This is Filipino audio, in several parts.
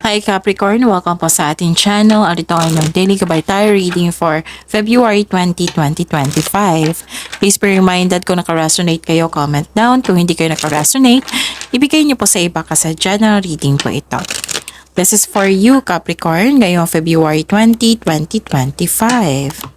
Hi Capricorn, welcome po sa ating channel. Ito ay yung daily gabay tayo reading for February 20, 2025. Please be reminded kung naka-resonate kayo, comment down. Kung hindi kayo naka-resonate, ibigay niyo po sa iba kasi general reading po ito. This is for you Capricorn ngayong February 20, 2025.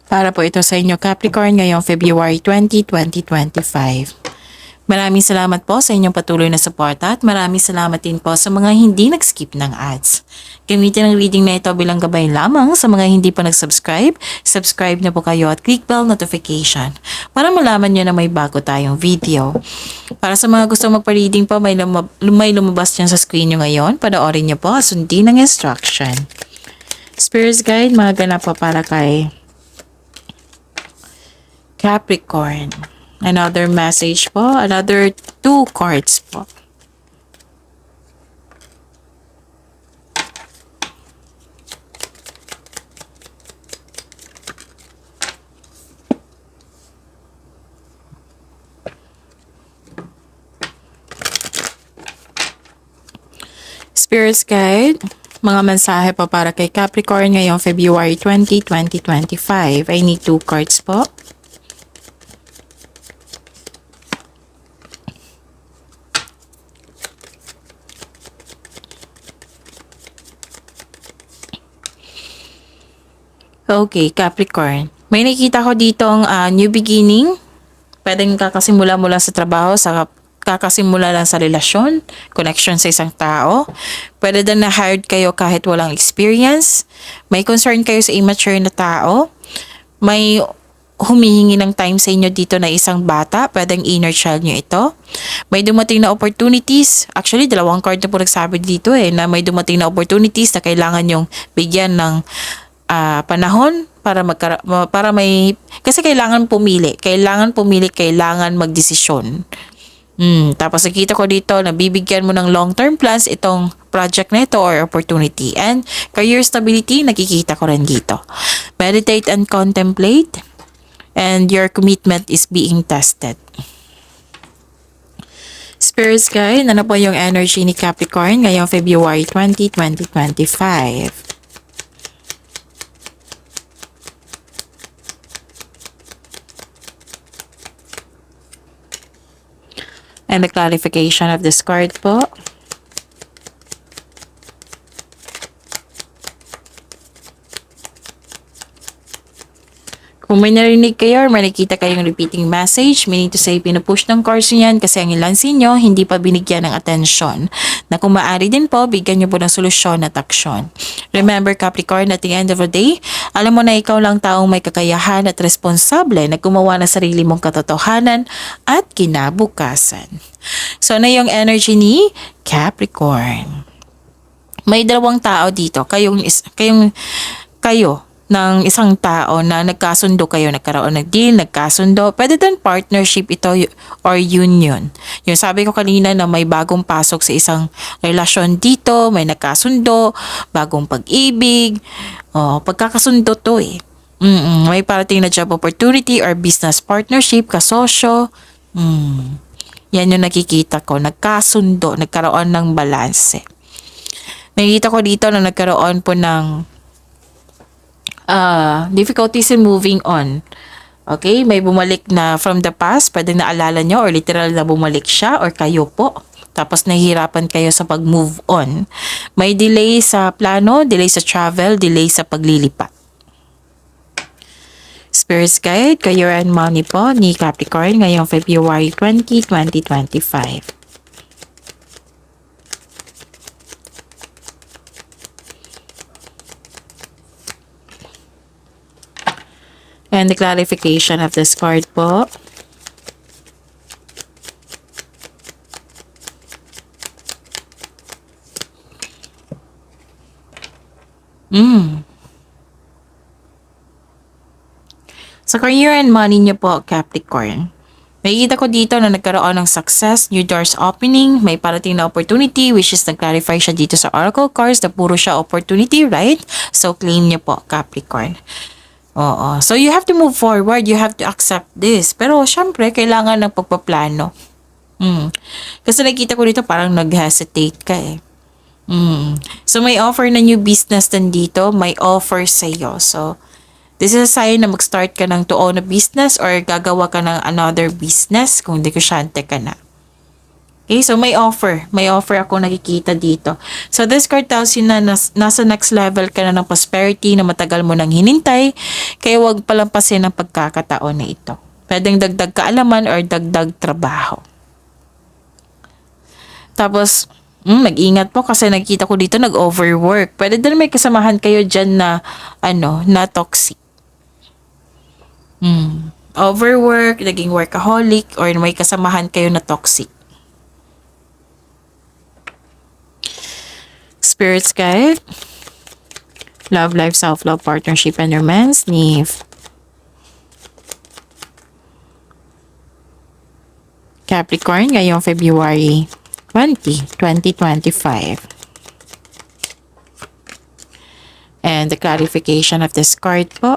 Para po ito sa inyo Capricorn ngayong February 20, 2025. Maraming salamat po sa inyong patuloy na suporta at maraming salamat din po sa mga hindi nag-skip ng ads. Gamitin ang reading na ito bilang gabay lamang sa mga hindi pa nag-subscribe. Subscribe na po kayo at click bell notification para malaman nyo na may bago tayong video. Para sa mga gusto magpa-reading po, may lumabas dyan sa screen nyo ngayon. Panoorin nyo po, sundin ang instruction. Spirit Guide, mga ganap po para kay Capricorn. Another message po. Another 2 cards po. Spirit Guide, mga mensahe po para kay Capricorn ngayong February 20, 2025. I need 2 cards po. Okay, Capricorn. May nakita ko ditong new beginning. Pwedeng kakasimula mula sa trabaho, sa kakasimula lang sa relasyon, connection sa isang tao. Pwede din na hired kayo kahit walang experience. May concern kayo sa immature na tao. May humihingi ng time sa inyo dito na isang bata. Pwedeng inner child nyo ito. May dumating na opportunities. Actually, 2 card na po nagsabi dito na may dumating na opportunities na kailangan yung bigyan ng panahon para may kasi kailangan pumili, kailangan magdesisyon. Tapos nakita ko dito na bibigyan mo ng long-term plans itong project na ito or opportunity, and career stability nakikita ko rin dito. Meditate and contemplate, and your commitment is being tested. Spirit Guide, ano po yung energy ni Capricorn ngayong February 20, 2025? And the clarification of this card po. Kung may narinig kayo or may nakita kayong repeating message, meaning to say pinupush ng cards niyan kasi ang ilan sa inyo hindi pa binigyan ng atensyon. Na kung maaari din po, bigyan niyo po ng solusyon at aksyon. Remember Capricorn, at the end of the day, alam mo na ikaw lang taong may kakayahan at responsable na gumawa ng sarili mong katotohanan at kinabukasan. So na yung energy ni Capricorn. May 2 tao dito, kayo ng isang tao na nagkasundo kayo, nagkaroon ng deal, nagkasundo. Pwede din partnership ito or union. Yung sabi ko kanina na may bagong pasok sa isang relasyon dito, may nagkasundo, bagong pag-ibig, pagkakasundo to May parating na job opportunity or business partnership, kasosyo. Yan yung nakikita ko, nagkasundo, nagkaroon ng balanse. Nakikita ko dito na nagkaroon po ng difficulties in moving on. Okay, may bumalik na from the past, pwede naalala nyo or literal na bumalik siya or kayo po. Tapos nahihirapan kayo sa pag-move on. May delay sa plano, delay sa travel, delay sa paglilipat. Spirit Guide, career and money po ni Capricorn ngayong February 20, 2025. And the clarification of this card po. Sa career and money niyo po, Capricorn, Makikita ko dito na nagkaroon ng success, new doors opening, may parating na opportunity, which is nag-clarify siya dito sa Oracle cards na puro siya opportunity, right? So, claim niyo po, Capricorn. Oo. So, you have to move forward. You have to accept this. Pero, syempre, kailangan ng pagpaplano. Kasi nakita ko dito parang nag-hesitate ka eh. So, may offer na new business din dito. May offer sa'yo. So, this is a sign na mag-start ka ng to own a business or gagawa ka ng another business kung negosyante ka na. Okay, so may offer. May offer ako nakikita dito. So, this card tells you na nasa next level ka na ng prosperity na matagal mo nang hinintay. Kaya huwag palampasin ang pagkakataon na ito. Pwedeng dagdag kaalaman or dagdag trabaho. Tapos, mag-ingat po kasi nakita ko dito nag-overwork. Pwede din may kasamahan kayo dyan na, na toxic. Overwork, naging workaholic, or may kasamahan kayo na toxic. Spirits guide. Love, life, self-love, partnership, and romance. Neve. Capricorn, ngayong February 2025. And the clarification of this card po.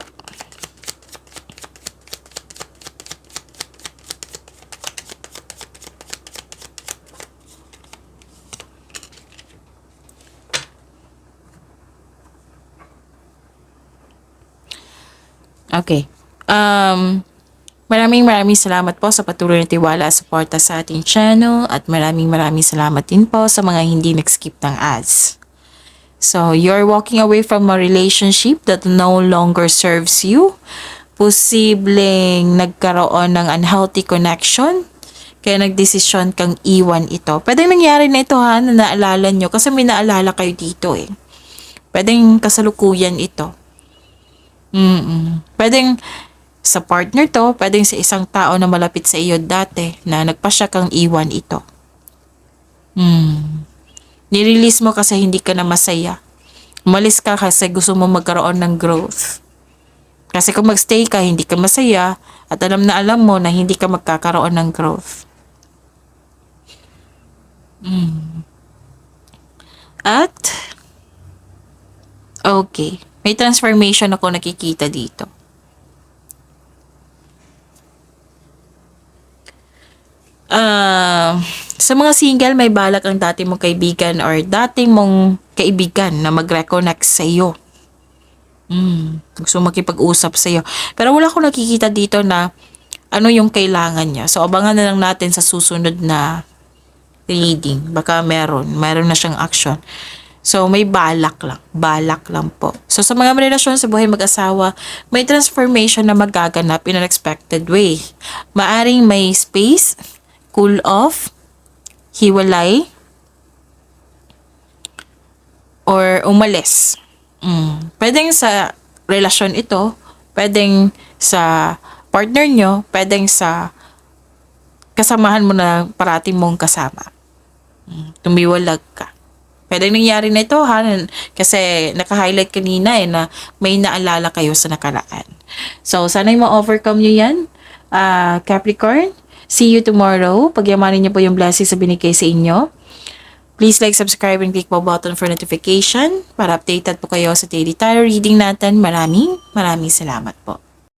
Okay. Maraming salamat po sa patuloy na tiwala at suporta sa ating channel at maraming salamat din po sa mga hindi nag-skip ng ads. So, you're walking away from a relationship that no longer serves you. Posibleng nagkaroon ng unhealthy connection. Kaya nagdesisyon kang iwan ito. Pwedeng nangyari na ito ha, na naalala nyo. Kasi may naalala kayo dito eh. Pwedeng kasalukuyan ito. Pwedeng sa partner to, pwedeng sa isang tao na malapit sa iyo dati na nagpasya kang iwan ito. Nirelease mo kasi hindi ka na masaya. Umalis ka kasi gusto mo magkaroon ng growth. Kasi kung magstay ka, hindi ka masaya at alam na alam mo na hindi ka magkakaroon ng growth. At, okay, may transformation ako nakikita dito. Sa mga single, may balak ang dati mong kaibigan or dating mong kaibigan na mag-reconnect sa iyo. Gusto makipag-usap sa iyo. Pero wala akong nakikita dito na ano yung kailangan niya. So, abangan na lang natin sa susunod na reading. Baka meron na siyang action. So, may balak lang po. So, sa mga relasyon sa buhay mag-asawa, may transformation na magaganap in an unexpected way. Maaring may space, cool off, hiwalay, or umalis. Pwedeng sa relasyon ito, pwedeng sa partner nyo, pwedeng sa kasamahan mo na parati mong kasama. Tumiwalag ka. Pwedeng nangyari na ito ha, kasi naka-highlight kanina na may naalala kayo sa nakaraan. So, sana'y ma-overcome nyo yan, Capricorn. See you tomorrow. Pagyamanin niyo po yung blessings na binigay sa inyo. Please like, subscribe, and click po button for notification para updated po kayo sa daily tarot reading natin. Maraming salamat po.